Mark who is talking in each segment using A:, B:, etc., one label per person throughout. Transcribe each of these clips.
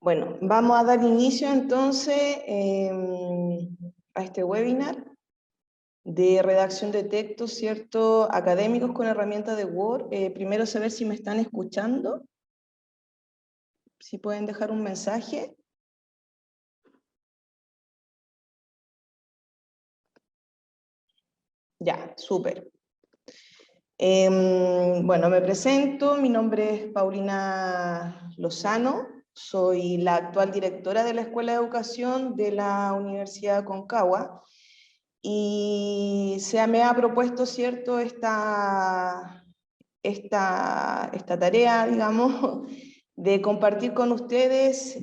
A: Bueno, vamos a dar inicio entonces a este webinar de redacción de textos, ¿cierto? Académicos con herramientas de Word. Primero saber si me están escuchando, si pueden dejar un mensaje. Ya, súper. Bueno, me presento, mi nombre es Paulina Lozano, soy la actual directora de la Escuela de Educación de la Universidad de Aconcagua y me ha propuesto, ¿cierto?, esta tarea, digamos, de compartir con ustedes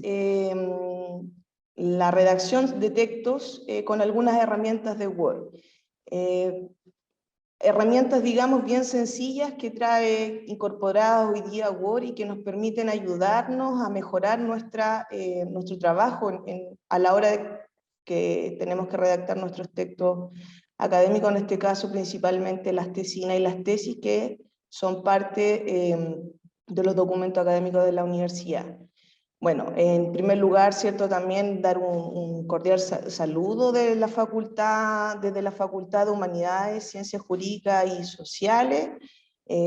A: la redacción de textos con algunas herramientas de Word. Herramientas, digamos, bien sencillas que trae incorporadas hoy día Word y que nos permiten ayudarnos a mejorar nuestro trabajo a la hora de que tenemos que redactar nuestros textos académicos, en este caso principalmente las tesinas y las tesis que son parte de los documentos académicos de la universidad. Bueno, en primer lugar, ¿cierto? También dar un cordial saludo de la facultad, desde la Facultad de Humanidades, Ciencias Jurídicas y Sociales,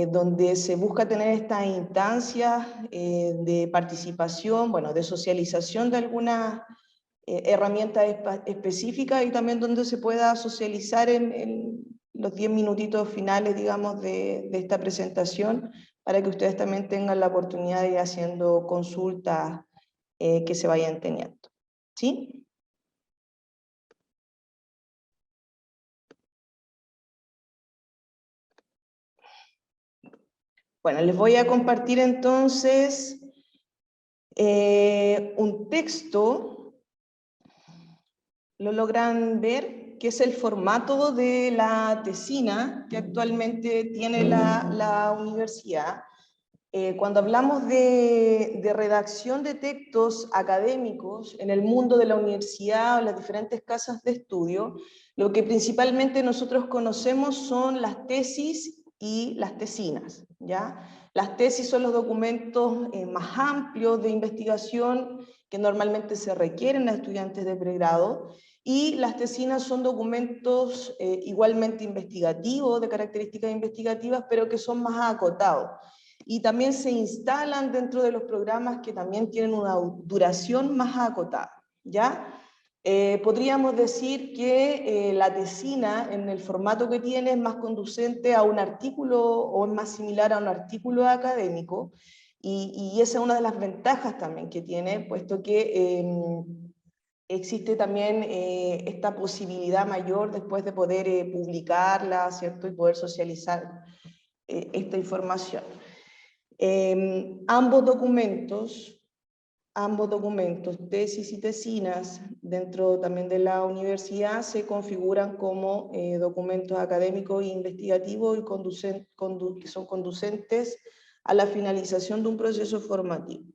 A: donde se busca tener estas instancias de participación, bueno, de socialización de algunas herramientas específicas y también donde se pueda socializar en los 10 minutitos finales, digamos, de esta presentación, para que ustedes también tengan la oportunidad de ir haciendo consultas que se vayan teniendo. ¿Sí? Bueno, les voy a compartir entonces un texto. ¿Lo logran ver? Que es el formato de la tesina que actualmente tiene la universidad. Cuando hablamos de redacción de textos académicos en el mundo de la universidad o las diferentes casas de estudio, lo que principalmente nosotros conocemos son las tesis y las tesinas, ¿ya? Las tesis son los documentos más amplios de investigación que normalmente se requieren a estudiantes de pregrado, y las tesinas son documentos igualmente investigativos, de características investigativas, pero que son más acotados. Y también se instalan dentro de los programas que también tienen una duración más acotada, ¿ya? Podríamos decir que la tesina, en el formato que tiene, es más conducente a un artículo o es más similar a un artículo académico, y esa es una de las ventajas también que tiene, puesto que existe también esta posibilidad mayor después de poder publicarla, ¿cierto? Y poder socializar esta información. Ambos documentos, tesis y tesinas, dentro también de la universidad, se configuran como documentos académicos e investigativos y que son conducentes a la finalización de un proceso formativo.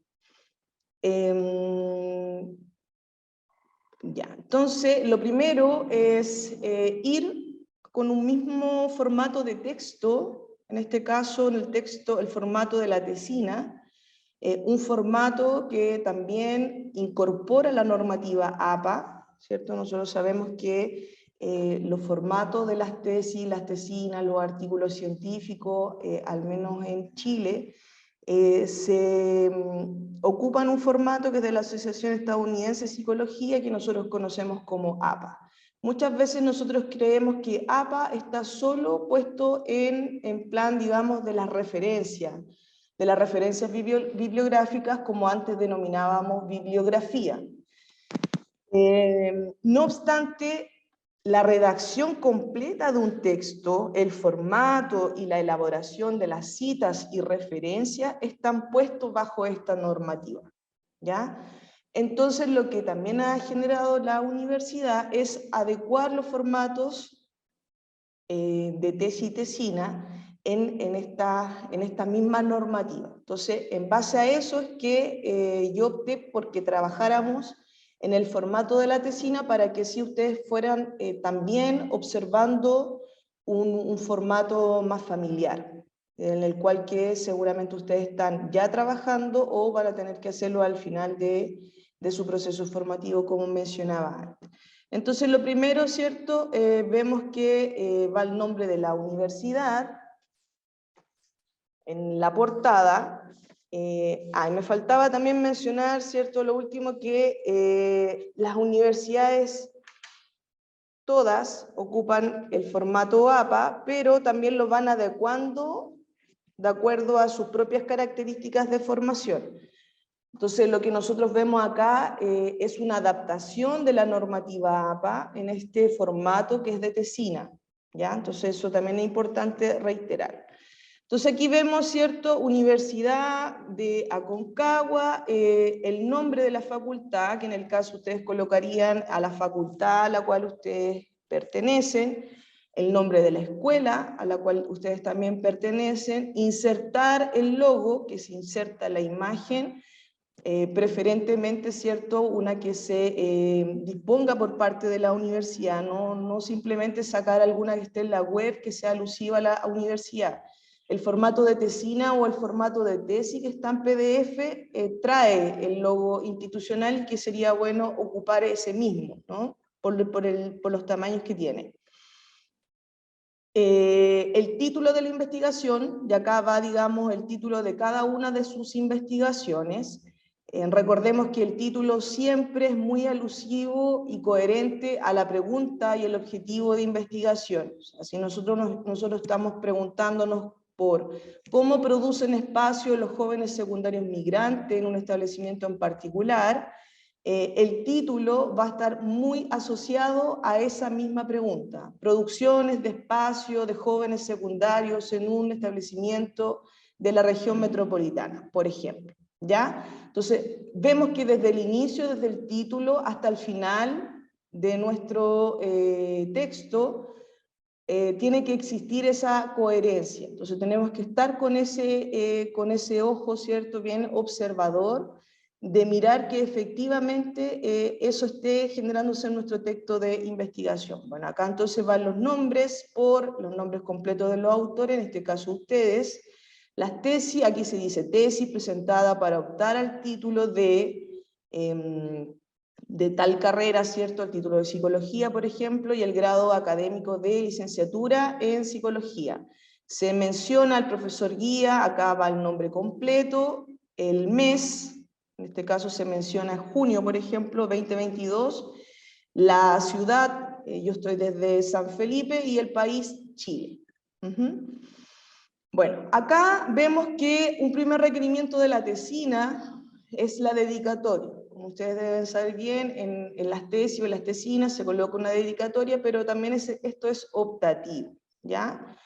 A: Ya, entonces, lo primero es ir con un mismo formato de texto, en este caso, el formato de la tesina, un formato que también incorpora la normativa APA, ¿cierto? Nosotros sabemos que los formatos de las tesis, las tesinas, los artículos científicos, al menos en Chile, se ocupan un formato que es de la Asociación Estadounidense de Psicología, que nosotros conocemos como APA. Muchas veces nosotros creemos que APA está solo puesto en plan, digamos, de las referencias bibliográficas, como antes denominábamos bibliografía. No obstante, la redacción completa de un texto, el formato y la elaboración de las citas y referencias están puestos bajo esta normativa, ¿ya? Entonces, lo que también ha generado la universidad es adecuar los formatos de tesis y tesina en esta misma normativa. Entonces, en base a eso es que yo opté por que trabajáramos en el formato de la tesina para que si ustedes fueran también observando un formato más familiar. en el cual que seguramente ustedes están ya trabajando o van a tener que hacerlo al final de su proceso formativo, como mencionaba antes. Entonces, lo primero, ¿cierto? Vemos que va el nombre de la universidad en la portada. Me faltaba también mencionar, ¿cierto? Lo último, que las universidades todas ocupan el formato APA, pero también lo van adecuando de acuerdo a sus propias características de formación. Entonces, lo que nosotros vemos acá es una adaptación de la normativa APA en este formato que es de tesina, ¿ya? Entonces, eso también es importante reiterar. Entonces, aquí vemos, ¿cierto?, Universidad de Aconcagua, el nombre de la facultad, que en el caso ustedes colocarían a la facultad a la cual ustedes pertenecen, el nombre de la escuela a la cual ustedes también pertenecen, insertar el logo, que se inserta la imagen, preferentemente, ¿cierto?, una que se disponga por parte de la universidad, no simplemente sacar alguna que esté en la web que sea alusiva a la universidad. El formato de tesina o el formato de tesis que está en PDF trae el logo institucional y que sería bueno ocupar ese mismo, ¿no?, por los tamaños que tiene. El título de la investigación, y acá va, digamos, el título de cada una de sus investigaciones. Recordemos que el título siempre es muy alusivo y coherente a la pregunta y el objetivo de investigación. O sea, si nosotros estamos preguntándonos por cómo producen espacio los jóvenes secundarios migrantes en un establecimiento en particular, el título va a estar muy asociado a esa misma pregunta. Producciones de espacio de jóvenes secundarios en un establecimiento de la región metropolitana, por ejemplo, ¿ya? Entonces, vemos que desde el inicio, desde el título hasta el final de nuestro texto, tiene que existir esa coherencia. Entonces, tenemos que estar con ese ojo, ¿cierto?, bien observador, de mirar que efectivamente eso esté generándose en nuestro texto de investigación. Bueno, acá entonces van los nombres por los nombres completos de los autores, en este caso ustedes. Las tesis, aquí se dice tesis presentada para optar al título de tal carrera, ¿cierto? El título de psicología, por ejemplo, y el grado académico de licenciatura en psicología. Se menciona al profesor guía, acá va el nombre completo, el mes, en este caso se menciona junio, por ejemplo, 2022, la ciudad, yo estoy desde San Felipe, y el país, Chile. Bueno, acá vemos que un primer requerimiento de la tesina es la dedicatoria. Como ustedes deben saber bien, en las tesis o en las tesinas se coloca una dedicatoria, pero también esto es optativo, ¿ya?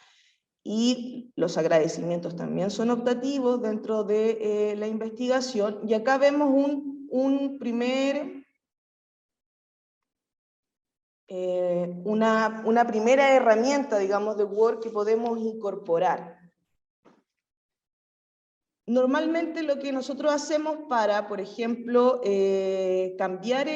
A: Y los agradecimientos también son optativos dentro de la investigación. Y acá vemos una primera herramienta, digamos, de Word que podemos incorporar. Normalmente lo que nosotros hacemos para, por ejemplo, cambiar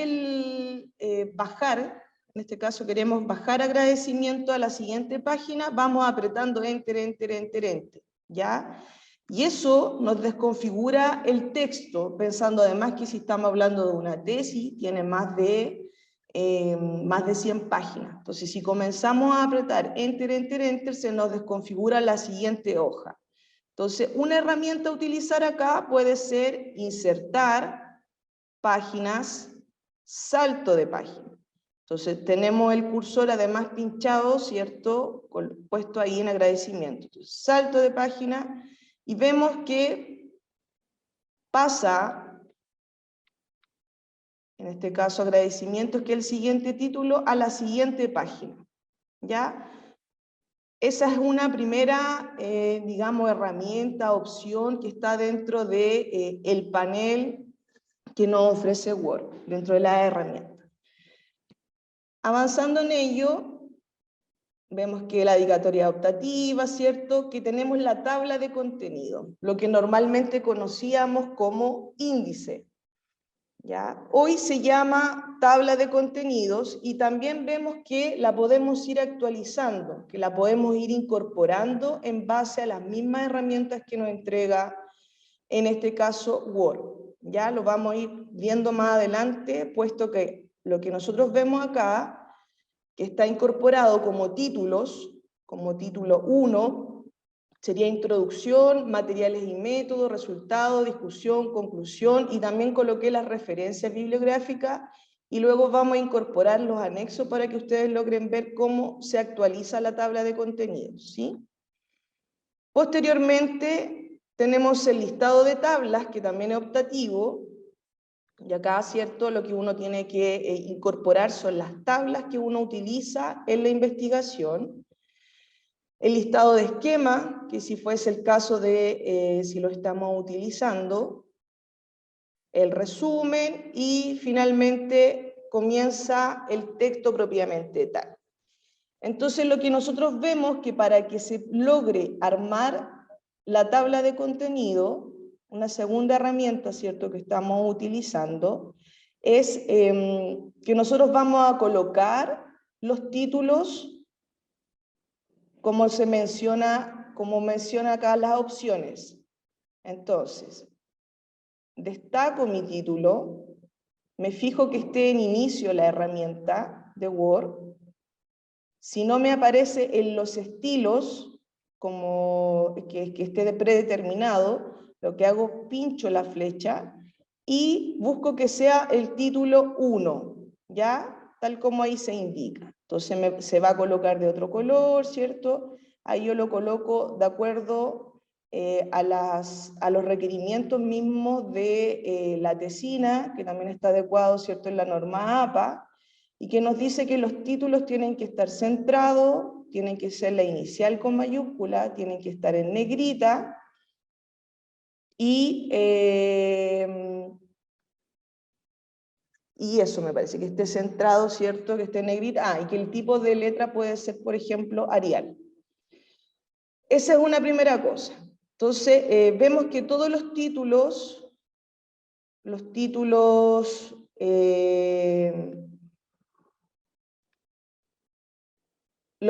A: bajar, en este caso queremos bajar agradecimiento a la siguiente página, vamos apretando Enter, Enter, Enter, Enter, ¿ya? Y eso nos desconfigura el texto, pensando además que si estamos hablando de una tesis, tiene más de 100 páginas. Entonces, si comenzamos a apretar Enter, Enter, Enter, se nos desconfigura la siguiente hoja. Entonces, una herramienta a utilizar acá puede ser insertar páginas, salto de página. Entonces, tenemos el cursor además pinchado, ¿cierto?, puesto ahí en agradecimiento. Entonces, salto de página, y vemos que pasa, en este caso agradecimientos, que es el siguiente título, a la siguiente página, ¿ya? Esa es una primera, digamos, herramienta, opción que está dentro de, el panel que nos ofrece Word, dentro de la herramienta. Avanzando en ello, vemos que la dedicatoria optativa, ¿cierto? Que tenemos la tabla de contenido, lo que normalmente conocíamos como índice. ¿ya? Hoy se llama tabla de contenidos y también vemos que la podemos ir actualizando, que la podemos ir incorporando en base a las mismas herramientas que nos entrega, en este caso, Word. Ya lo vamos a ir viendo más adelante, puesto que lo que nosotros vemos acá, que está incorporado como títulos, como título 1, sería introducción, materiales y métodos, resultado, discusión, conclusión, y también coloqué las referencias bibliográficas, y luego vamos a incorporar los anexos para que ustedes logren ver cómo se actualiza la tabla de contenidos, ¿sí? Posteriormente tenemos el listado de tablas, que también es optativo, y acá, ¿cierto?, lo que uno tiene que incorporar son las tablas que uno utiliza en la investigación. El listado de esquema, que si fuese el caso de si lo estamos utilizando. El resumen y finalmente comienza el texto propiamente tal. Entonces lo que nosotros vemos que para que se logre armar la tabla de contenido, una segunda herramienta, ¿cierto?, que estamos utilizando, es que nosotros vamos a colocar los títulos como menciona acá las opciones. Entonces, destaco mi título, me fijo que esté en inicio la herramienta de Word. Si no me aparece en los estilos, como que esté predeterminado, lo que hago, pincho la flecha y busco que sea el título 1, ¿ya? Tal como ahí se indica. Entonces se va a colocar de otro color, ¿cierto? Ahí yo lo coloco de acuerdo a los requerimientos mismos de la tesina, que también está adecuado, ¿cierto?, en la norma APA, y que nos dice que los títulos tienen que estar centrados, tienen que ser la inicial con mayúscula, tienen que estar en negrita, y eso me parece, que esté centrado, ¿cierto?, que esté en negrita, y que el tipo de letra puede ser, por ejemplo, Arial. Esa es una primera cosa. Entonces, vemos que todos los títulos, los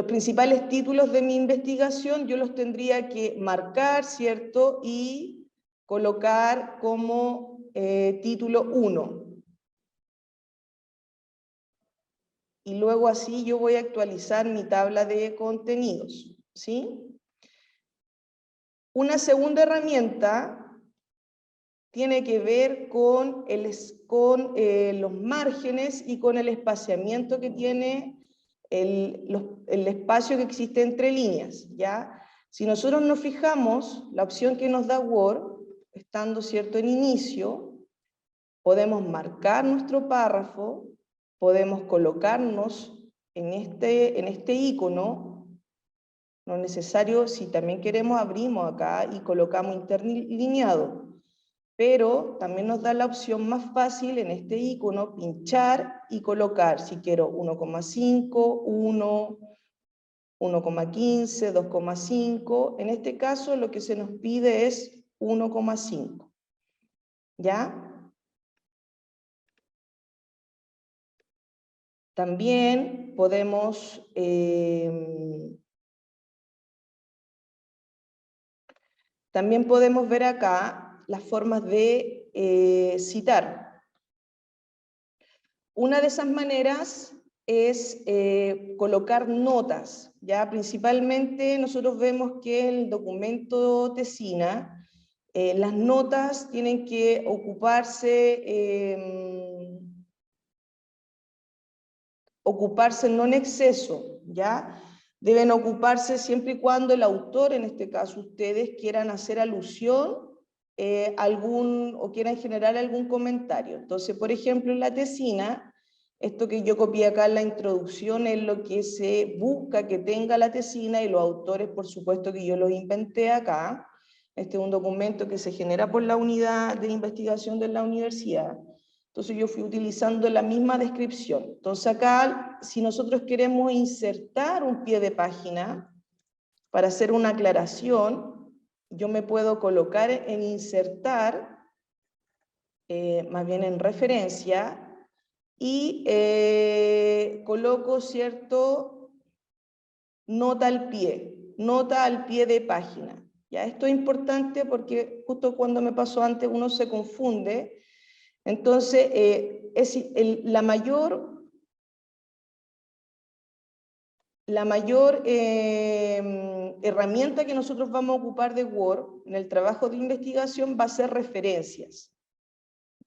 A: principales títulos de mi investigación, yo los tendría que marcar, ¿cierto?, y colocar como título 1. Y luego así yo voy a actualizar mi tabla de contenidos, ¿sí? Una segunda herramienta tiene que ver con los márgenes y con el espaciamiento que tiene el espacio que existe entre líneas, ¿ya? Si nosotros nos fijamos, la opción que nos da Word, estando, ¿cierto?, en inicio, podemos marcar nuestro párrafo, podemos colocarnos en este icono, no es necesario, si también queremos abrimos acá y colocamos interlineado, pero también nos da la opción más fácil en este icono, pinchar y colocar, si quiero 1,5, 1, 1,15, 2,5, en este caso lo que se nos pide es 1,5, ¿ya? También podemos ver acá las formas de citar. Una de esas maneras es colocar notas, ¿ya? Principalmente nosotros vemos que el documento tesina, las notas tienen que ocuparse no en exceso, ¿ya? Deben ocuparse siempre y cuando el autor, en este caso ustedes, quieran hacer alusión o quieran generar algún comentario. Entonces, por ejemplo, en la tesina, esto que yo copié acá en la introducción es lo que se busca que tenga la tesina, y los autores, por supuesto que yo los inventé acá. Este es un documento que se genera por la unidad de investigación de la universidad. Entonces yo fui utilizando la misma descripción. Entonces acá, si nosotros queremos insertar un pie de página para hacer una aclaración, yo me puedo colocar en insertar más bien en referencia, y coloco, ¿cierto?, nota al pie de página. ¿Ya? Esto es importante porque justo cuando me pasó antes uno se confunde. Entonces, la mayor herramienta que nosotros vamos a ocupar de Word en el trabajo de investigación va a ser referencias.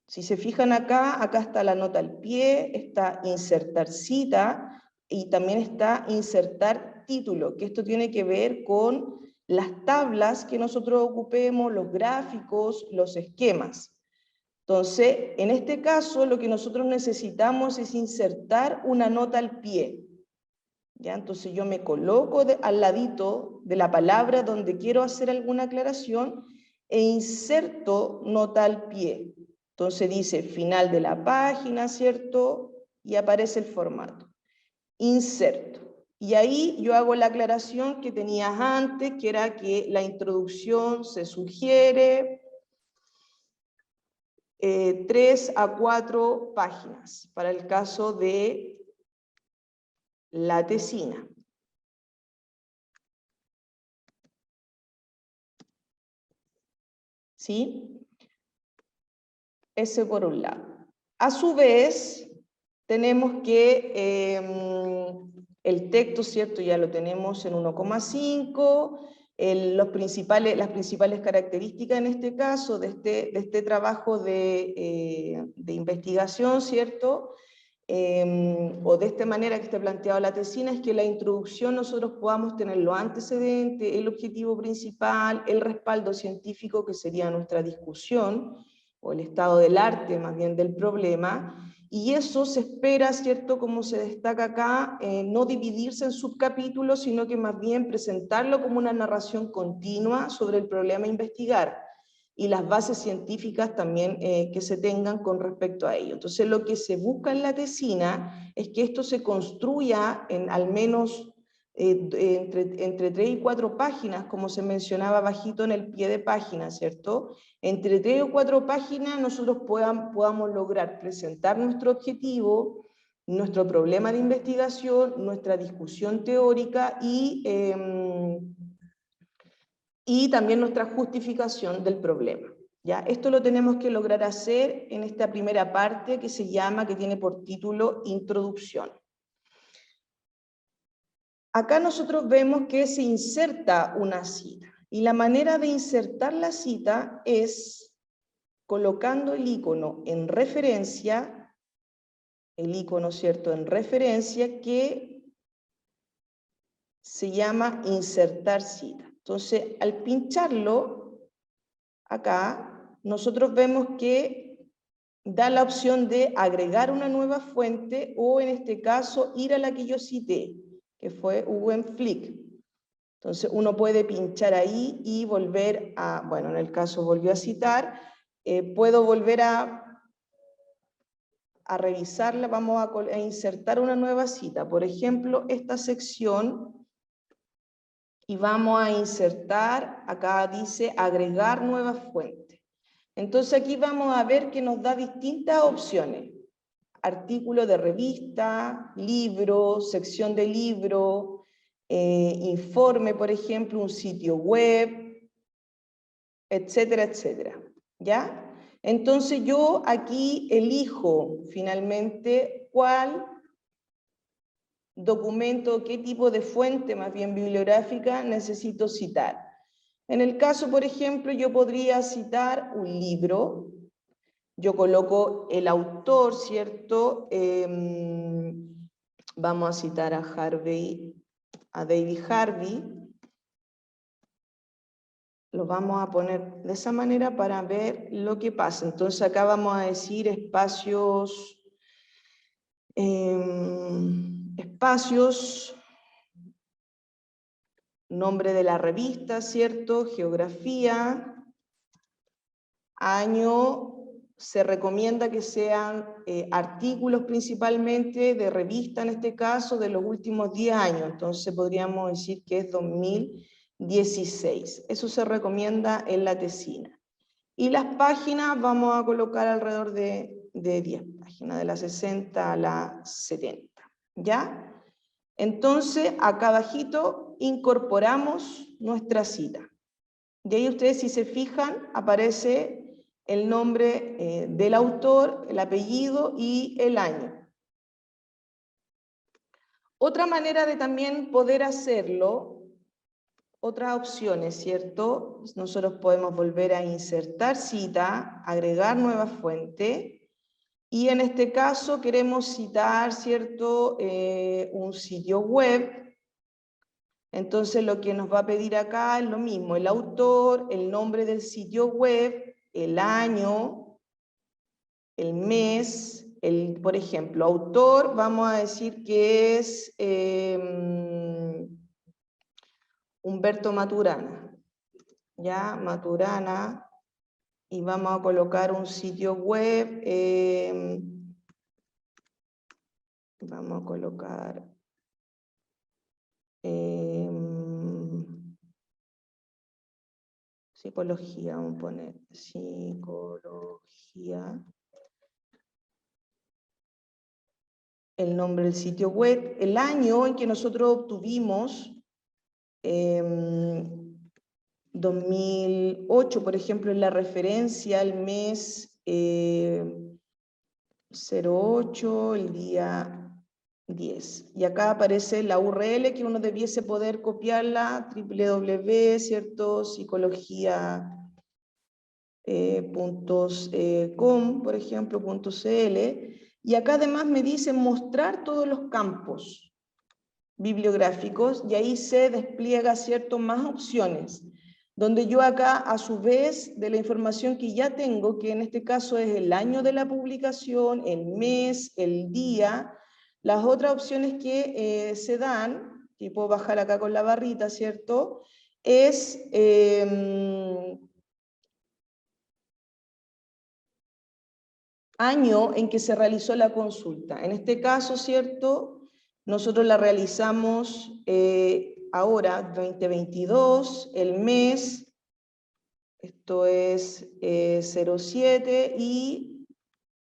A: Si se fijan acá, acá está la nota al pie, está insertar cita y también está insertar título, que esto tiene que ver con las tablas que nosotros ocupemos, los gráficos, los esquemas. Entonces, en este caso, lo que nosotros necesitamos es insertar una nota al pie. ¿Ya? Entonces yo me coloco al ladito de la palabra donde quiero hacer alguna aclaración e inserto nota al pie. Entonces dice final de la página, ¿cierto? Y aparece el formato. Inserto. Y ahí yo hago la aclaración que tenías antes, que era que la introducción se sugiere 3 a 4 páginas para el caso de la tesina. ¿Sí? Ese por un lado. A su vez, tenemos que el texto, ¿cierto? Ya lo tenemos en 1,5. Las principales características en este caso de este trabajo de investigación, ¿cierto? O de esta manera que está planteado la tesina, es que la introducción nosotros podamos tener los antecedentes, el objetivo principal, el respaldo científico, que sería nuestra discusión, o el estado del arte, más bien del problema, y eso se espera, ¿cierto?, como se destaca acá, no dividirse en subcapítulos, sino que más bien presentarlo como una narración continua sobre el problema a investigar, y las bases científicas también que se tengan con respecto a ello. Entonces lo que se busca en la tesina es que esto se construya en al menos entre 3 y 4 páginas, como se mencionaba bajito en el pie de página, ¿cierto? Entre 3 o 4 páginas nosotros podamos lograr presentar nuestro objetivo, nuestro problema de investigación, nuestra discusión teórica y también nuestra justificación del problema. ¿Ya? Esto lo tenemos que lograr hacer en esta primera parte que tiene por título Introducción. Acá nosotros vemos que se inserta una cita, y la manera de insertar la cita es colocando el icono en referencia, ¿cierto?, en referencia, que se llama insertar cita. Entonces, al pincharlo, acá, nosotros vemos que da la opción de agregar una nueva fuente, o en este caso, ir a la que yo cité, que fue Flick. Entonces, uno puede pinchar ahí y volver a, bueno, en el caso volvió a citar, puedo volver a revisarla, vamos a insertar una nueva cita, por ejemplo, esta sección, y vamos a insertar, acá dice agregar nueva fuente. Entonces aquí vamos a ver que nos da distintas opciones: artículo de revista, libro, sección de libro, informe, por ejemplo, un sitio web, etcétera, etcétera. ¿Ya? Entonces yo aquí elijo finalmente cuál documento, qué tipo de fuente, más bien bibliográfica, necesito citar. En el caso, por ejemplo, yo podría citar un libro. Yo coloco el autor, ¿cierto? Vamos a citar a David Harvey. Lo vamos a poner de esa manera para ver lo que pasa. Entonces acá vamos a decir espacios, nombre de la revista, ¿cierto? Geografía, año. Se recomienda que sean artículos principalmente de revista, en este caso, de los últimos 10 años. Entonces podríamos decir que es 2016. Eso se recomienda en la tesina. Y las páginas vamos a colocar alrededor de 10 páginas, de la 60 a la 70, ¿ya? Entonces, acá abajito incorporamos nuestra cita. Y ahí ustedes, si se fijan, aparece el nombre del autor, el apellido y el año. Otra manera de también poder hacerlo, otras opciones, ¿cierto? Nosotros podemos volver a insertar cita, agregar nueva fuente, y en este caso queremos citar, ¿cierto? Un sitio web. Entonces lo que nos va a pedir acá es lo mismo, el autor, el nombre del sitio web, el año, el mes, por ejemplo, autor, vamos a decir que es Humberto Maturana, ¿ya? Maturana, y vamos a colocar un sitio web, vamos a colocar psicología, vamos a poner psicología, el nombre del sitio web, el año en que nosotros obtuvimos 2008, por ejemplo, en la referencia, el mes 08, el día 10. Y acá aparece la URL que uno debiese poder copiarla, www, ¿cierto? Psicología.com, por ejemplo, .cl. Y acá además me dice mostrar todos los campos bibliográficos y ahí se despliega, ¿cierto?, más opciones, donde yo acá, a su vez, de la información que ya tengo, que en este caso es el año de la publicación, el mes, el día, las otras opciones que se dan, que puedo bajar acá con la barrita, ¿cierto?, es año en que se realizó la consulta. En este caso, ¿cierto?, nosotros la realizamos ahora, 2022, el mes, esto es 07, y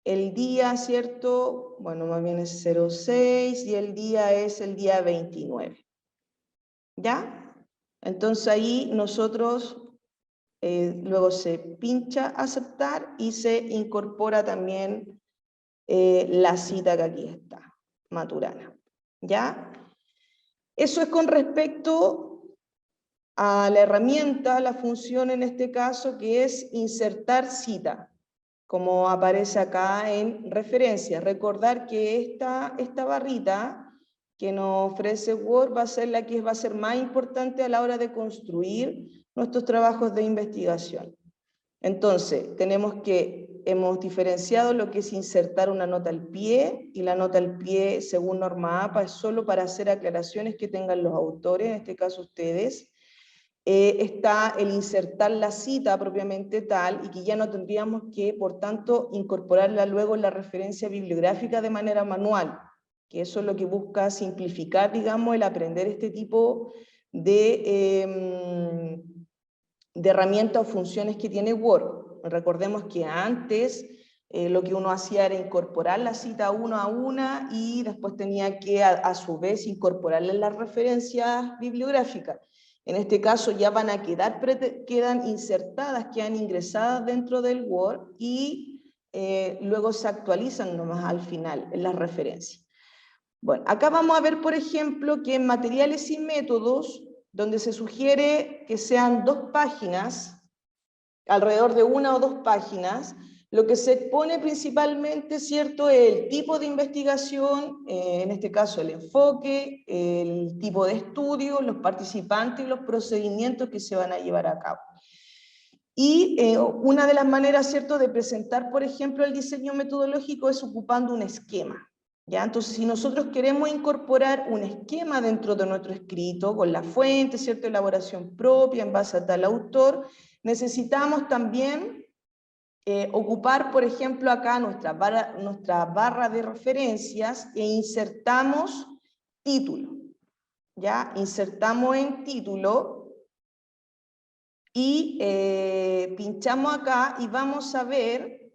A: el día, ¿cierto?, bueno, más bien es 06, y el día es el día 29. ¿Ya? Entonces ahí nosotros, luego se pincha aceptar y se incorpora también la cita que aquí está, Maturana. ¿Ya? Eso es con respecto a la herramienta, la función en este caso, que es insertar cita, como aparece acá en referencia. Recordar que esta barrita que nos ofrece Word va a ser la que va a ser más importante a la hora de construir nuestros trabajos de investigación. Entonces, hemos diferenciado lo que es insertar una nota al pie, y la nota al pie, según norma APA, es solo para hacer aclaraciones que tengan los autores, en este caso ustedes. Está el insertar la cita propiamente tal, y que ya no tendríamos que, por tanto, incorporarla luego en la referencia bibliográfica de manera manual, que eso es lo que busca simplificar, digamos, el aprender este tipo de herramientas o funciones que tiene Word. Recordemos que antes lo que uno hacía era incorporar la cita una a una, y después tenía que a su vez incorporarle las referencias bibliográficas. En este caso ya van a quedan insertadas, quedan ingresadas dentro del Word, y luego se actualizan nomás al final en las referencias. Bueno, acá vamos a ver, por ejemplo, que en materiales y métodos, donde se sugiere que sean 2 páginas, alrededor de 1 o 2 páginas, lo que se expone principalmente, ¿cierto?, es el tipo de investigación, en este caso el enfoque, el tipo de estudio, los participantes y los procedimientos que se van a llevar a cabo. Y una de las maneras, ¿cierto?, de presentar, por ejemplo, el diseño metodológico es ocupando un esquema. ¿Ya? Entonces, si nosotros queremos incorporar un esquema dentro de nuestro escrito, con la fuente, ¿cierto?, elaboración propia en base a tal autor, necesitamos también ocupar, por ejemplo, acá nuestra barra de referencias, e insertamos título. ¿Ya? Insertamos en título, y pinchamos acá y vamos a ver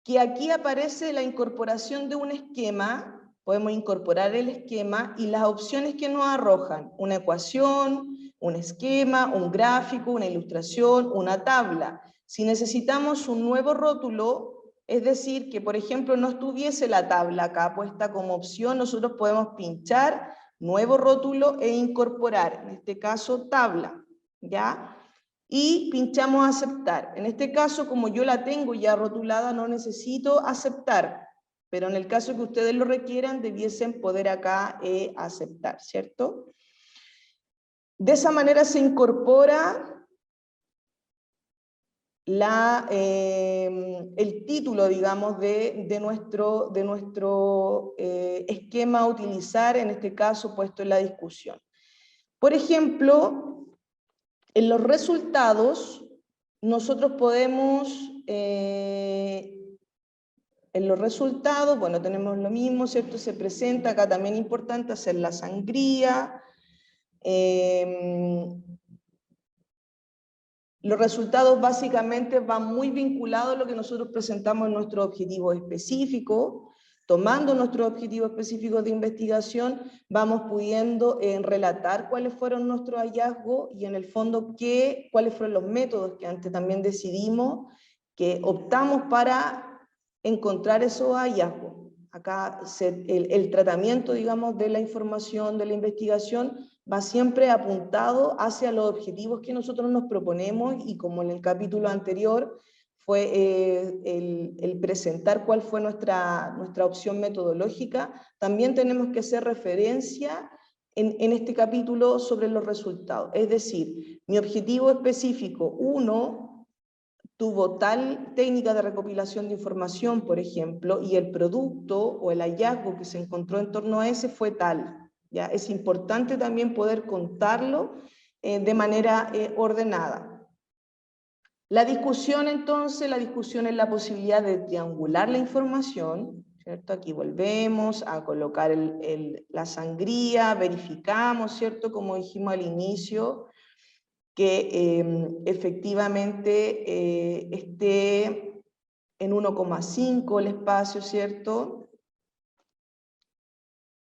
A: que aquí aparece la incorporación de un esquema. Podemos incorporar el esquema y las opciones que nos arrojan: una ecuación, un esquema, un gráfico, una ilustración, una tabla. Si necesitamos un nuevo rótulo, es decir, que por ejemplo no estuviese la tabla acá puesta como opción, nosotros podemos pinchar nuevo rótulo e incorporar, en este caso tabla, ¿ya? Y pinchamos aceptar. En este caso, como yo la tengo ya rotulada, no necesito aceptar, pero en el caso que ustedes lo requieran, debiesen poder acá aceptar, ¿cierto? De esa manera se incorpora el título, digamos, de nuestro esquema a utilizar, en este caso puesto en la discusión. Por ejemplo, en los resultados, nosotros podemos, en los resultados, bueno, tenemos lo mismo, ¿cierto? Se presenta, acá también es importante hacer la sangría. Los resultados básicamente van muy vinculados a lo que nosotros presentamos en nuestros objetivos específicos. Tomando nuestros objetivos específicos de investigación, vamos pudiendo relatar cuáles fueron nuestros hallazgos y en el fondo cuáles fueron los métodos que antes también decidimos, que optamos para encontrar esos hallazgos. Acá el tratamiento, digamos, de la información, de la investigación, va siempre apuntado hacia los objetivos que nosotros nos proponemos, y como en el capítulo anterior fue el presentar cuál fue nuestra opción metodológica, también tenemos que hacer referencia en este capítulo sobre los resultados. Es decir, mi objetivo específico 1 tuvo tal técnica de recopilación de información, por ejemplo, y el producto o el hallazgo que se encontró en torno a ese fue tal. ¿Ya? Es importante también poder contarlo de manera ordenada. La discusión, entonces, la discusión es la posibilidad de triangular la información, ¿cierto? Aquí volvemos a colocar la sangría, verificamos, ¿cierto? Como dijimos al inicio, que efectivamente esté en 1,5 el espacio, ¿cierto?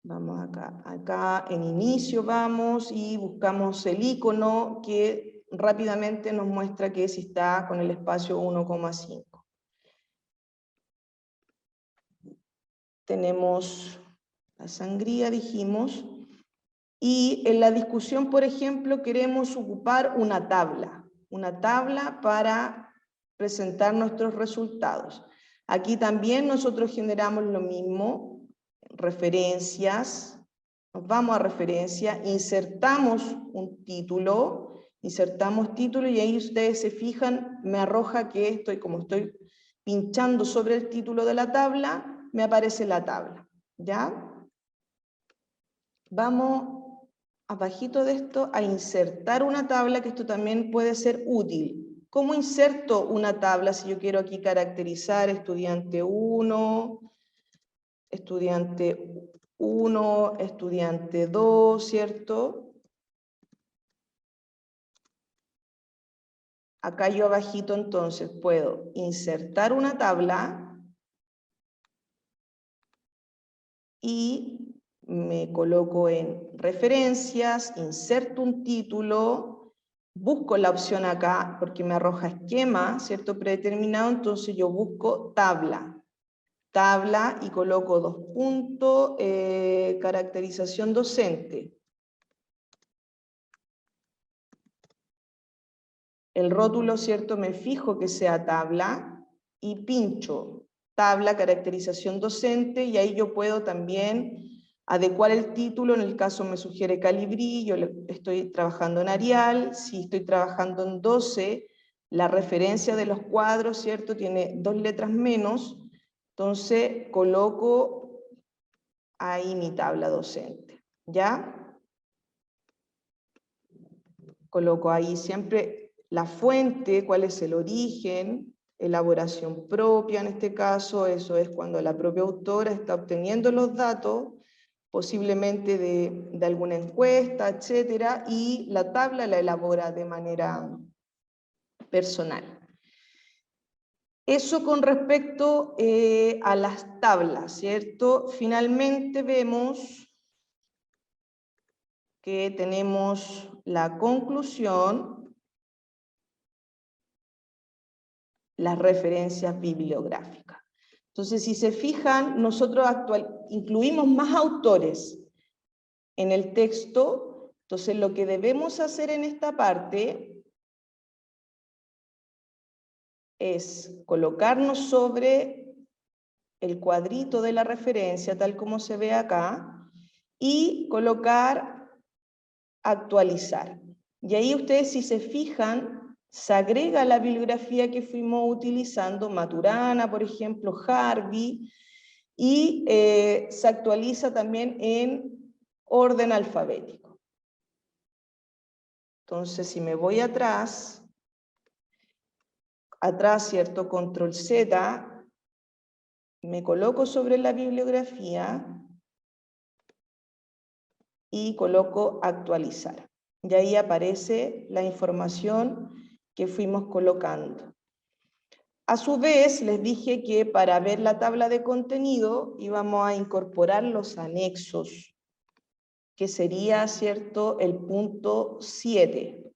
A: Vamos acá en inicio vamos y buscamos el icono que rápidamente nos muestra que si está con el espacio 1,5. Tenemos la sangría, dijimos, y en la discusión, por ejemplo, queremos ocupar una tabla para presentar nuestros resultados. Aquí también nosotros generamos lo mismo, referencias, nos vamos a referencia, insertamos un título, y ahí ustedes se fijan, me arroja que como estoy pinchando sobre el título de la tabla, me aparece la tabla, ¿ya? Vamos abajito de esto a insertar una tabla, que esto también puede ser útil. ¿Cómo inserto una tabla si yo quiero aquí caracterizar estudiante 1, estudiante 1, estudiante 2, ¿cierto? Acá yo abajito entonces puedo insertar una tabla y me coloco en referencias, inserto un título, busco la opción acá porque me arroja esquema, ¿cierto? Predeterminado, entonces yo busco tabla y coloco 2 puntos, caracterización docente. El rótulo, ¿cierto? Me fijo que sea tabla y pincho tabla, caracterización docente, y ahí yo puedo también adecuar el título. En el caso me sugiere Calibrí, yo estoy trabajando en Arial. Si estoy trabajando en 12, la referencia de los cuadros, ¿cierto? Tiene 2 letras menos, entonces coloco ahí mi tabla docente, ¿ya? Coloco ahí siempre la fuente, cuál es el origen, elaboración propia en este caso, eso es cuando la propia autora está obteniendo los datos posiblemente de alguna encuesta, etcétera, y la tabla la elabora de manera personal. Eso con respecto a las tablas, ¿cierto? Finalmente vemos que tenemos la conclusión, las referencias bibliográficas. Entonces, si se fijan, nosotros incluimos más autores en el texto. Entonces, lo que debemos hacer en esta parte es colocarnos sobre el cuadrito de la referencia, tal como se ve acá, y colocar actualizar. Y ahí ustedes, si se fijan, se agrega la bibliografía que fuimos utilizando, Maturana, por ejemplo, Harvey, y se actualiza también en orden alfabético. Entonces, si me voy atrás, ¿cierto? Control Z, me coloco sobre la bibliografía y coloco actualizar. Y ahí aparece la información que fuimos colocando. A su vez, les dije que para ver la tabla de contenido íbamos a incorporar los anexos, que sería, ¿cierto?, el punto 7.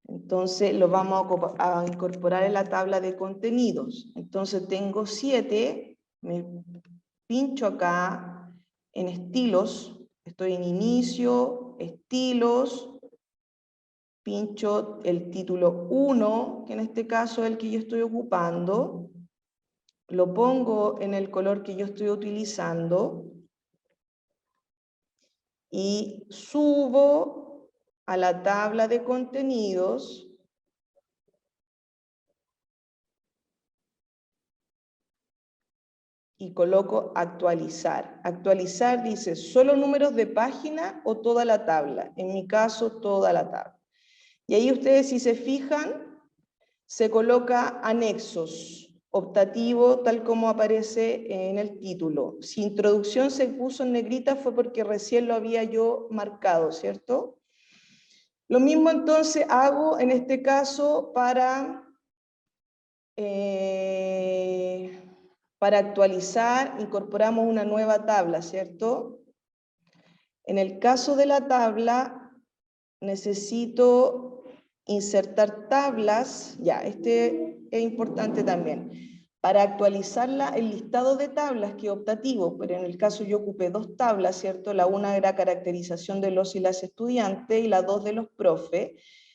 A: Entonces lo vamos a incorporar en la tabla de contenidos. Entonces tengo 7, me pincho acá en estilos, estoy en inicio, estilos, pincho el título 1, que en este caso es el que yo estoy ocupando, lo pongo en el color que yo estoy utilizando y subo a la tabla de contenidos y coloco actualizar. Actualizar dice solo números de página o toda la tabla. En mi caso, toda la tabla. Y ahí ustedes, si se fijan, se coloca anexos, optativo, tal como aparece en el título. Si introducción se puso en negrita fue porque recién lo había yo marcado, ¿cierto? Lo mismo entonces hago en este caso para actualizar, incorporamos una nueva tabla, ¿cierto? En el caso de la tabla, necesito insertar tablas, ya, este es importante también. Para actualizarla, el listado de tablas que es optativo, pero en el caso yo ocupé 2 tablas, ¿cierto? La una era caracterización de los y las estudiantes y la 2 de los profes.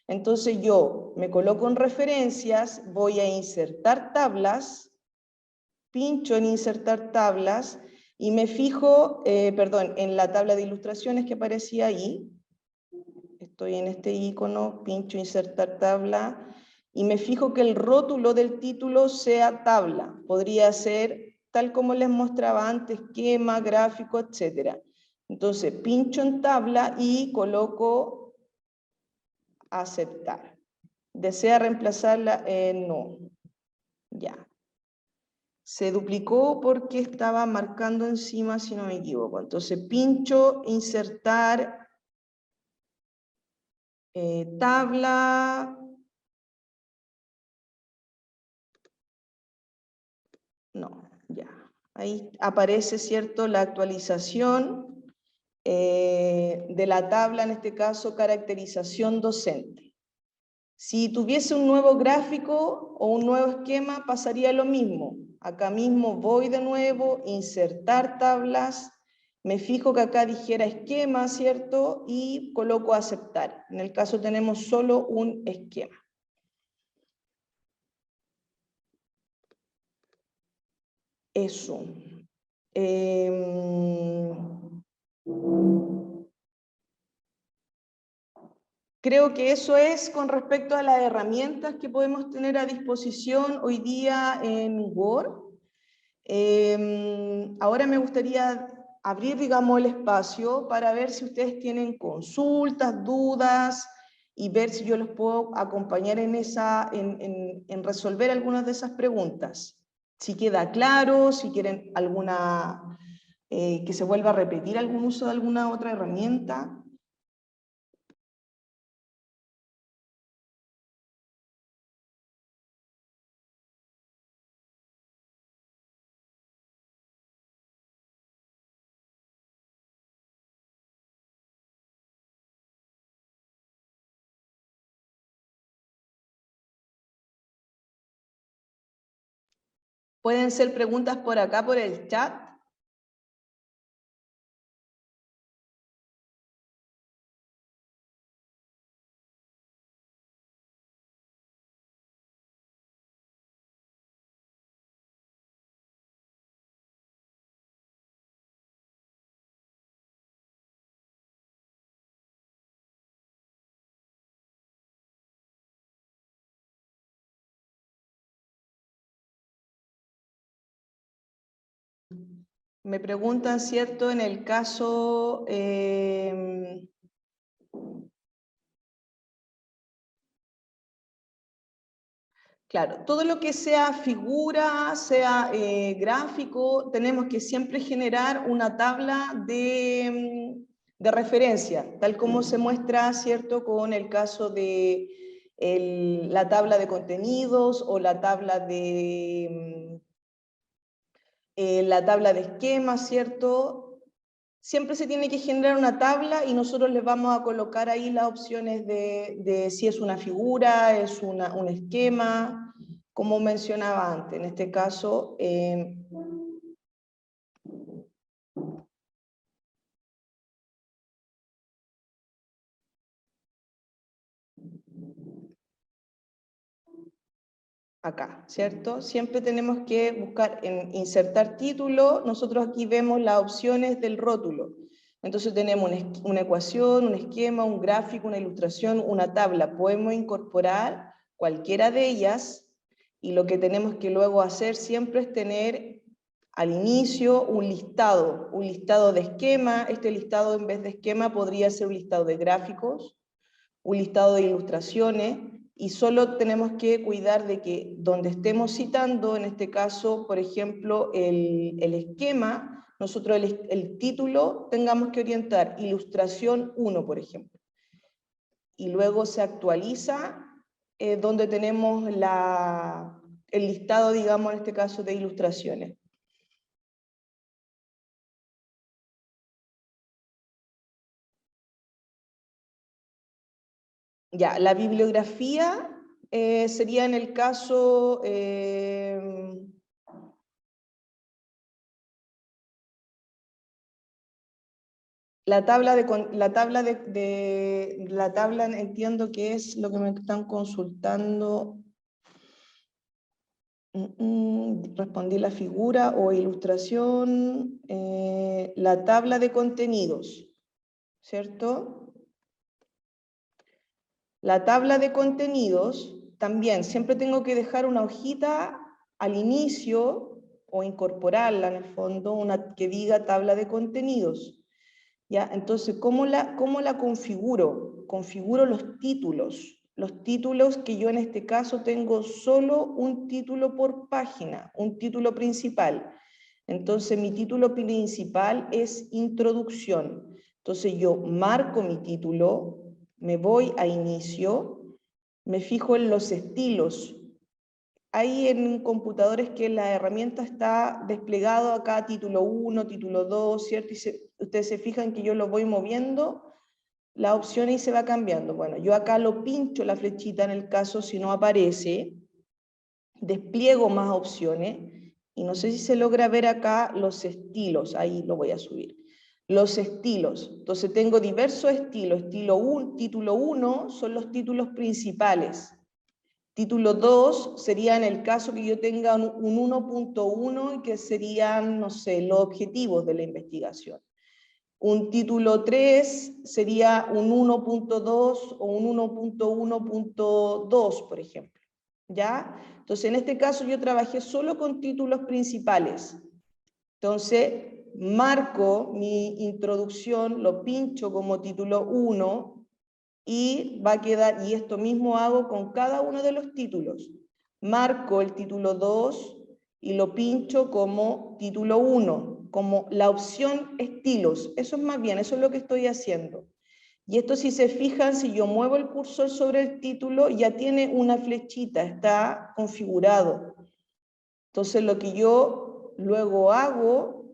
A: Entonces yo me coloco en referencias, voy a insertar tablas, pincho en insertar tablas y me fijo, en la tabla de ilustraciones que aparecía ahí. Estoy en este icono, pincho insertar tabla y me fijo que el rótulo del título sea tabla. Podría ser tal como les mostraba antes, esquema, gráfico, etc. Entonces pincho en tabla y coloco aceptar. ¿Desea reemplazarla? No. Ya. Se duplicó porque estaba marcando encima, si no me equivoco. Entonces pincho insertar tabla. No, ya. Ahí aparece, ¿cierto?, la actualización de la tabla, en este caso, caracterización docente. Si tuviese un nuevo gráfico o un nuevo esquema, pasaría lo mismo. Acá mismo voy de nuevo, insertar tablas, me fijo que acá dijera esquema, ¿cierto? Y coloco aceptar. En el caso tenemos solo un esquema. Eso. Creo que eso es con respecto a las herramientas que podemos tener a disposición hoy día en Word. Ahora me gustaría abrir, digamos, el espacio para ver si ustedes tienen consultas, dudas, y ver si yo los puedo acompañar en resolver algunas de esas preguntas. Si queda claro, si quieren alguna que se vuelva a repetir algún uso de alguna otra herramienta. Pueden ser preguntas por acá, por el chat. Me preguntan, ¿cierto? En el caso... claro, todo lo que sea figura, sea gráfico, tenemos que siempre generar una tabla de referencia, tal como se muestra, ¿cierto? Con el caso de la tabla de contenidos o la tabla de esquemas, ¿cierto? Siempre se tiene que generar una tabla y nosotros les vamos a colocar ahí las opciones de si es una figura, es un esquema, como mencionaba antes. En este caso, acá, ¿cierto? Siempre tenemos que buscar en insertar título. Nosotros aquí vemos las opciones del rótulo. Entonces tenemos una ecuación, un esquema, un gráfico, una ilustración, una tabla. Podemos incorporar cualquiera de ellas y lo que tenemos que luego hacer siempre es tener al inicio un listado de esquema. Este listado en vez de esquema podría ser un listado de gráficos, un listado de ilustraciones, y solo tenemos que cuidar de que donde estemos citando, en este caso, por ejemplo, el esquema, nosotros el título tengamos que orientar ilustración 1, por ejemplo. Y luego se actualiza donde tenemos el listado, digamos, en este caso, de ilustraciones. Ya, la bibliografía sería en el caso... la tabla entiendo que es lo que me están consultando. Respondí la figura o ilustración, la tabla de contenidos, ¿cierto? La tabla de contenidos, también siempre tengo que dejar una hojita al inicio o incorporarla en el fondo, una que diga tabla de contenidos. ¿Ya? Entonces, ¿cómo la configuro? Configuro los títulos que yo en este caso tengo solo un título por página, un título principal. Entonces, mi título principal es introducción. Entonces, yo marco mi título, me voy a inicio, me fijo en los estilos. Hay en computadores que la herramienta está desplegado acá, título 1, título 2, ¿cierto? Y ustedes se fijan que yo lo voy moviendo, la opción y se va cambiando. Bueno, yo acá lo pincho la flechita en el caso si no aparece, despliego más opciones, y no sé si se logra ver acá los estilos, ahí lo voy a subir. Los estilos, entonces tengo diversos estilos, título 1 son los títulos principales. Título 2 sería en el caso que yo tenga un 1.1 y que serían, no sé, los objetivos de la investigación. Un título 3 sería un 1.2 o un 1.1.2, por ejemplo. ¿Ya? Entonces, en este caso yo trabajé solo con títulos principales. Entonces, marco mi introducción, lo pincho como título 1, y va a quedar, y esto mismo hago con cada uno de los títulos. Marco el título 2 y lo pincho como título 1, como la opción estilos. Eso es más bien, eso es lo que estoy haciendo. Y esto, si se fijan, si yo muevo el cursor sobre el título, ya tiene una flechita, está configurado. Entonces lo que yo luego hago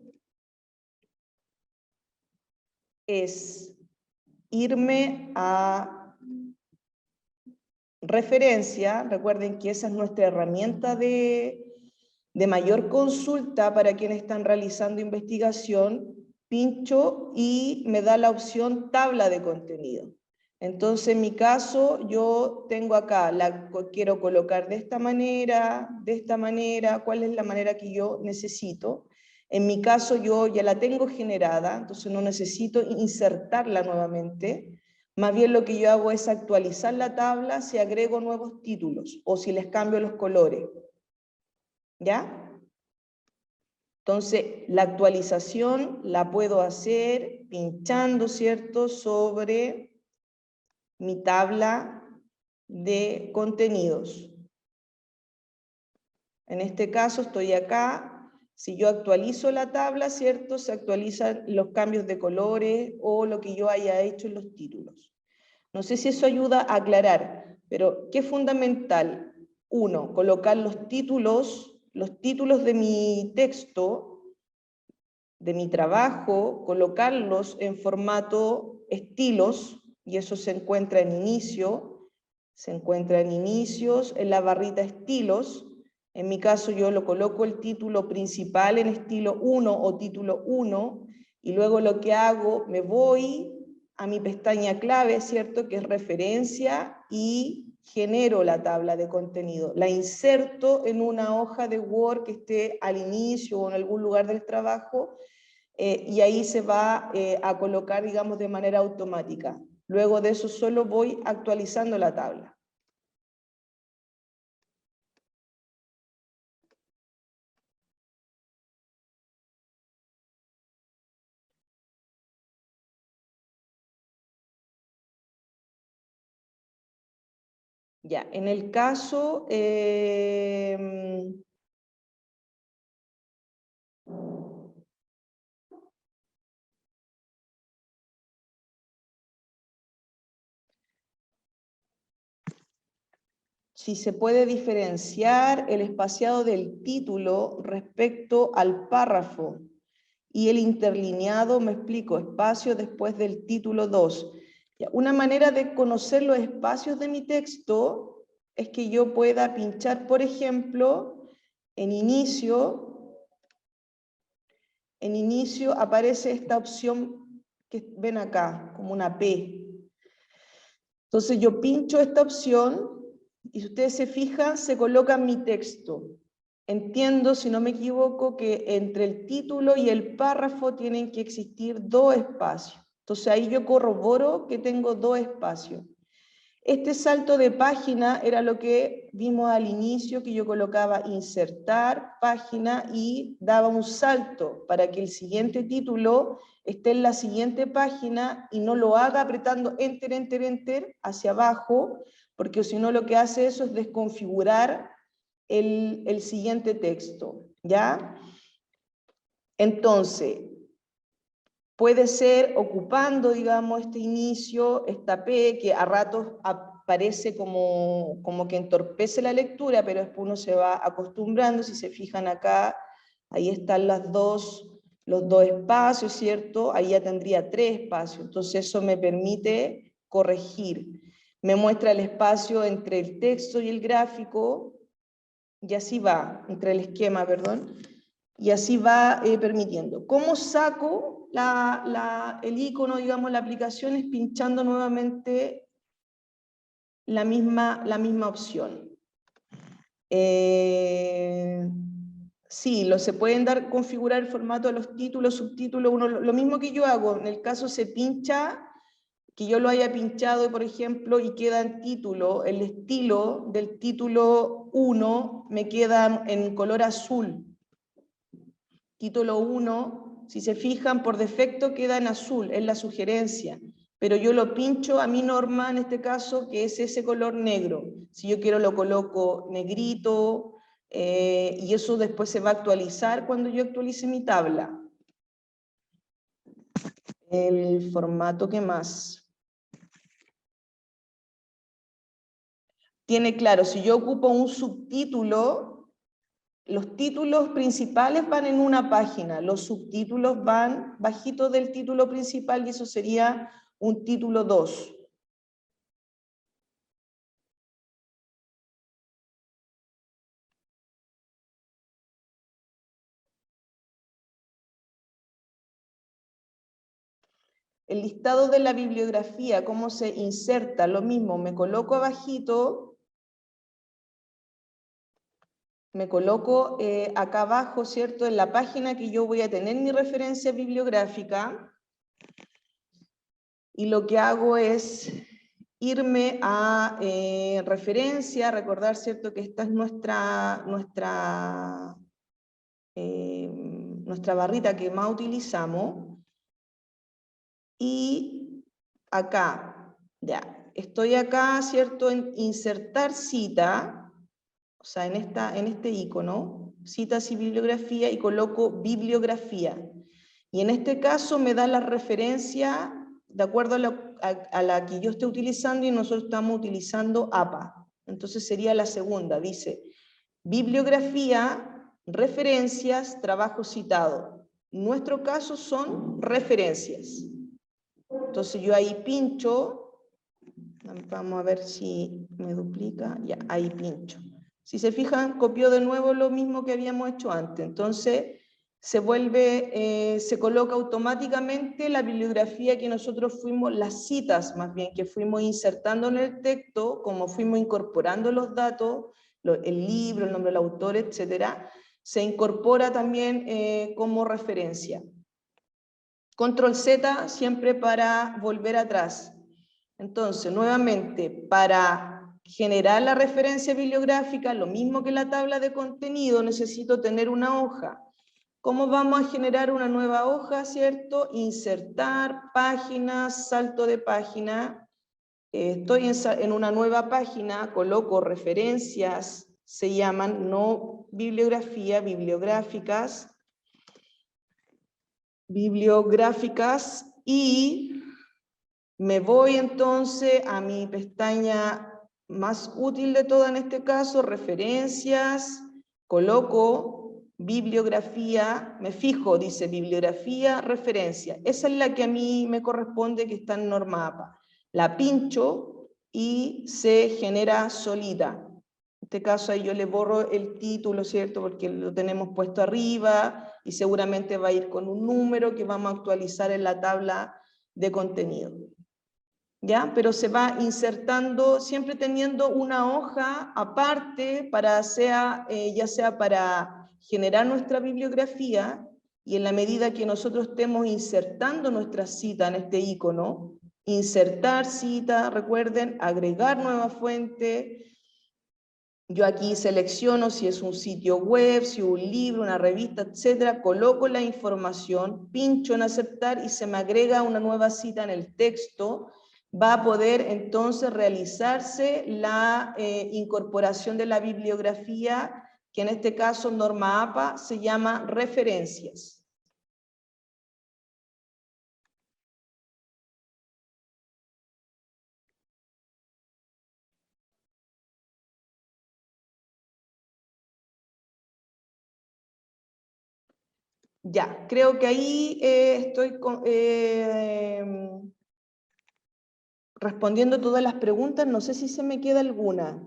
A: es irme a referencia. Recuerden que esa es nuestra herramienta de mayor consulta para quienes están realizando investigación. Pincho y me da la opción tabla de contenido. Entonces, en mi caso, yo tengo acá, quiero colocar de esta manera, cuál es la manera que yo necesito. En mi caso, yo ya la tengo generada, entonces no necesito insertarla nuevamente. Más bien lo que yo hago es actualizar la tabla si agrego nuevos títulos o si les cambio los colores. ¿Ya? Entonces, la actualización la puedo hacer pinchando, ¿cierto?, sobre mi tabla de contenidos. En este caso estoy acá. Si yo actualizo la tabla, ¿cierto?, se actualizan los cambios de colores o lo que yo haya hecho en los títulos. No sé si eso ayuda a aclarar, pero ¿qué es fundamental? Uno, colocar los títulos de mi texto, de mi trabajo, colocarlos en formato estilos, y eso se encuentra en inicio, se encuentra en inicios, en la barrita estilos. En mi caso yo lo coloco el título principal en estilo 1 o título 1, y luego lo que hago, me voy a mi pestaña clave, ¿cierto?, que es referencia, y genero la tabla de contenido. La inserto en una hoja de Word que esté al inicio o en algún lugar del trabajo, y ahí se va a colocar, digamos, de manera automática. Luego de eso solo voy actualizando la tabla. Ya, en el caso... si se puede diferenciar el espaciado del título respecto al párrafo y el interlineado, me explico, espacio después del título 2. Una manera de conocer los espacios de mi texto es que yo pueda pinchar, por ejemplo, en inicio aparece esta opción que ven acá, como una P. Entonces yo pincho esta opción y si ustedes se fijan, se coloca mi texto. Entiendo, si no me equivoco, que entre el título y el párrafo tienen que existir 2 espacios. Entonces ahí yo corroboro que tengo 2 espacios. Este salto de página era lo que vimos al inicio, que yo colocaba insertar página y daba un salto para que el siguiente título esté en la siguiente página y no lo haga apretando enter, enter, enter hacia abajo, porque si no lo que hace eso es desconfigurar el siguiente texto, ¿ya? Entonces, puede ser ocupando, digamos, este inicio, esta P, que a ratos aparece como que entorpece la lectura, pero después uno se va acostumbrando. Si se fijan acá, ahí están los dos espacios, ¿cierto? Ahí ya tendría 3 espacios, entonces eso me permite corregir. Me muestra el espacio entre el texto y el gráfico, y así va, entre el esquema, perdón, y así va permitiendo. ¿Cómo saco el icono, digamos, la aplicación? Es pinchando nuevamente la misma opción. Sí, se pueden configurar el formato de los títulos, subtítulos, lo mismo que yo hago. En el caso se pincha, que yo lo haya pinchado, por ejemplo, y queda en título, el estilo del título 1 me queda en color azul. Título 1, si se fijan, por defecto queda en azul, es la sugerencia, pero yo lo pincho a mi norma, en este caso, que es ese color negro. Si yo quiero lo coloco negrito, y eso después se va a actualizar cuando yo actualice mi tabla. El formato que más. Tiene claro, si yo ocupo un subtítulo, los títulos principales van en una página, los subtítulos van bajito del título principal y eso sería un título 2. El listado de la bibliografía, cómo se inserta, lo mismo, me coloco abajito, me coloco acá abajo, ¿cierto? En la página que yo voy a tener mi referencia bibliográfica y lo que hago es irme a referencia, recordar, ¿cierto? Que esta es nuestra barrita que más utilizamos y acá, ya, estoy acá, ¿cierto? En insertar cita, o sea, en este icono, citas y bibliografía, y coloco bibliografía. Y en este caso me da la referencia de acuerdo a la que yo esté utilizando y nosotros estamos utilizando APA. Entonces sería la segunda, dice bibliografía, referencias, trabajo citado. En nuestro caso son referencias. Entonces yo ahí pincho, vamos a ver si me duplica, ya, ahí pincho. Si se fijan, copió de nuevo lo mismo que habíamos hecho antes. Entonces se coloca automáticamente la bibliografía que nosotros fuimos, las citas más bien, que fuimos insertando en el texto, como fuimos incorporando los datos, el libro, el nombre del autor, etcétera, se incorpora también como referencia. Control Z siempre para volver atrás. Entonces, nuevamente, para generar la referencia bibliográfica, lo mismo que la tabla de contenido, necesito tener una hoja. ¿Cómo vamos a generar una nueva hoja, cierto? Insertar páginas, salto de página. Estoy en una nueva página, coloco referencias, se llaman, no bibliografía, bibliográficas, y me voy entonces a mi pestaña más útil de toda en este caso, referencias, coloco bibliografía, me fijo, dice bibliografía, referencia. Esa es la que a mí me corresponde, que está en norma APA. La pincho y se genera solita. En este caso ahí yo le borro el título, ¿cierto? Porque lo tenemos puesto arriba y seguramente va a ir con un número que vamos a actualizar en la tabla de contenido. ¿Ya? Pero se va insertando, siempre teniendo una hoja aparte, para ya sea para generar nuestra bibliografía, y en la medida que nosotros estemos insertando nuestra cita en este icono, insertar cita, recuerden, agregar nueva fuente. Yo aquí selecciono si es un sitio web, si es un libro, una revista, etcétera, coloco la información, pincho en aceptar y se me agrega una nueva cita en el texto. Va a poder entonces realizarse la incorporación de la bibliografía, que en este caso norma APA se llama referencias. Ya, creo que ahí estoy respondiendo todas las preguntas, no sé si se me queda alguna.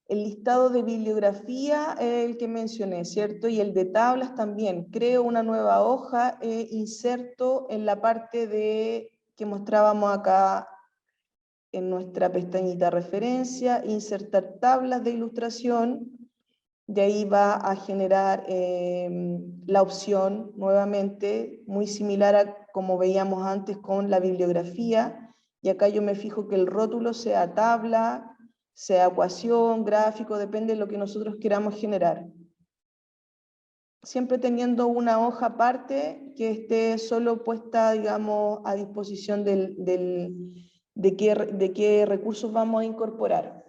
A: El listado de bibliografía, el que mencioné, ¿cierto? Y el de tablas también. Creo una nueva hoja, inserto en la parte que mostrábamos acá en nuestra pestañita referencia, insertar tablas de ilustración. De ahí va a generar la opción, nuevamente, muy similar a como veíamos antes con la bibliografía. Y acá yo me fijo que el rótulo sea tabla, sea ecuación, gráfico, depende de lo que nosotros queramos generar. Siempre teniendo una hoja aparte que esté solo puesta, digamos, a disposición de qué recursos vamos a incorporar.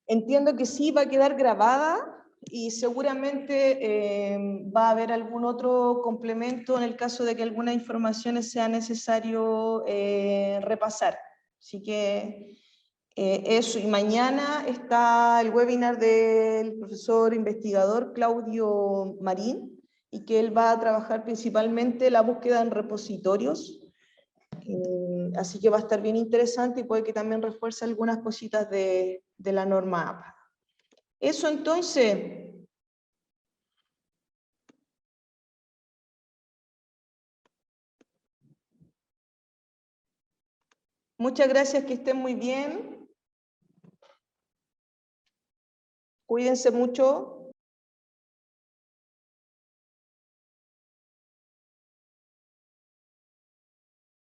A: Entiendo que sí va a quedar grabada y seguramente va a haber algún otro complemento en el caso de que algunas informaciones sea necesario repasar. Así que eso, y mañana está el webinar del profesor investigador Claudio Marín, y que él va a trabajar principalmente la búsqueda en repositorios. Así que va a estar bien interesante y puede que también refuerce algunas cositas de la norma APA. Eso entonces. Muchas gracias, que estén muy bien. Cuídense mucho.